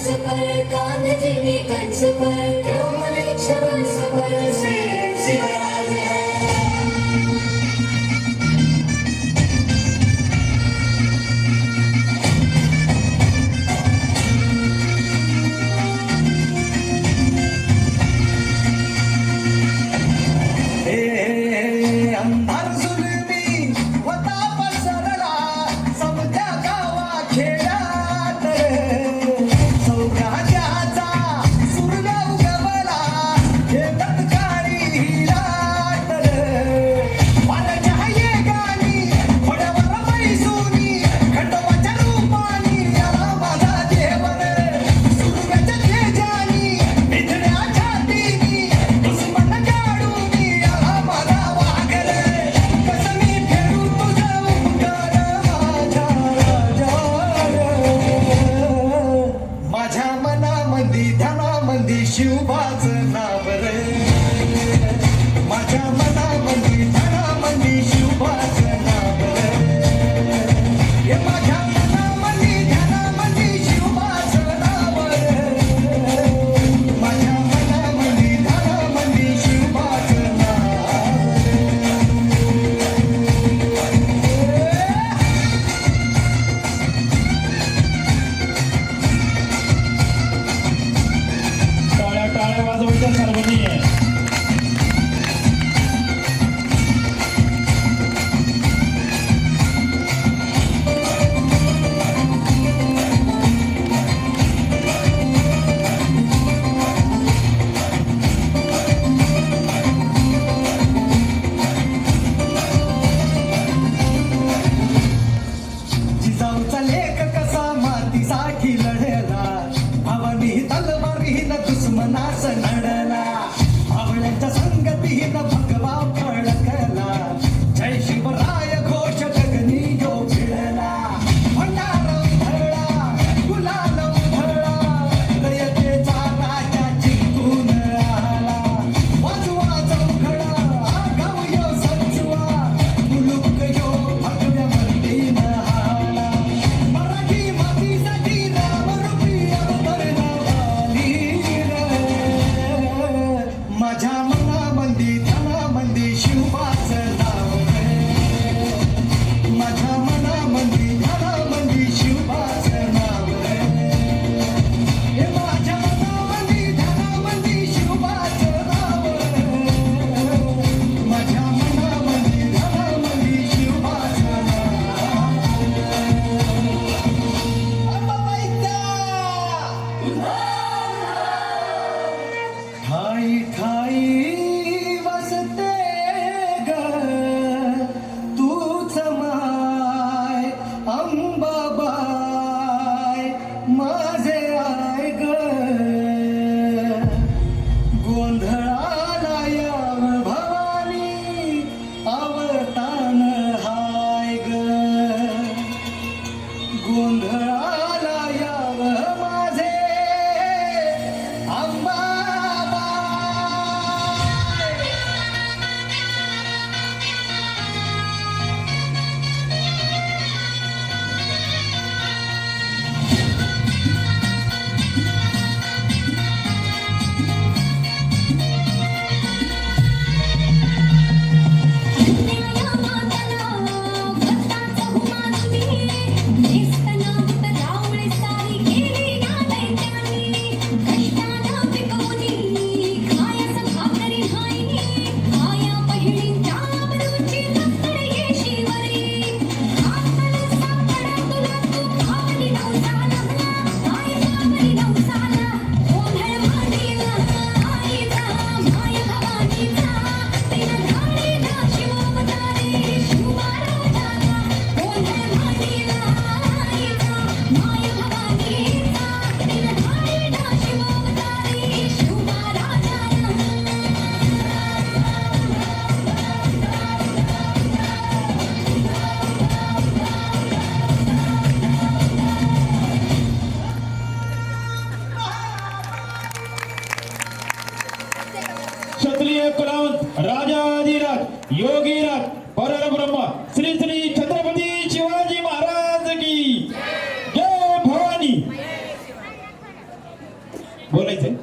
कंस पर कांधजिनी कंस पर व्योमलेक्ष कंस पर श्री शिवराज है। शिवबाचं नाव रे माझ्या मनामध्ये ध्यानामध्ये शिवबाचं नाव रे हे माझ्या मनामध्ये ध्यानामध्ये शिवबाचं नाव रे माझ्या मनामध्ये ध्यानामध्ये शिवबाचं नाव टाळ्या वाजवायच्या सर्वांनी जिजाऊचा लेख कसा मातीसाठी लढला भावानी तलवारीनं दुश्मनास नडला भावड्यांच्या संगतीनं भगवा फळकला जय शिवराय घोष गगनी यो भिडला भंडार उधळला गुलाल उधळला रयतेचा राजा जिंकून आला वाजवा चौघडा गाव यो संचुआ मुलुक यो भगव्या मर्तीनं हाला मराठी मातीसाठी रामरूपी अवतरला माझ्या मनामध्ये ध्यानामध्ये शिवबाचं नाव रे माझ्या मनामध्ये ध्यानामध्ये शिवबाचं नाव रे हे माझ्या मनामध्ये ध्यानामध्ये शिवबाचं नाव रे माझ्या मनामध्ये ध्यानामध्ये शिवबाचं नाव ठाई ठाई वसते ग तूच माय अंबाबाई माझे आय ग गोंधळाला याव भवानी अवतान हाय ग गोंधळाला याव माझे अंबाबाई क्षत्रिय कुलावंत राजाधिराज योगीराज परब्रह्म श्री श्री छत्रपती शिवाजी महाराज की जय भवानी। बोलायचंय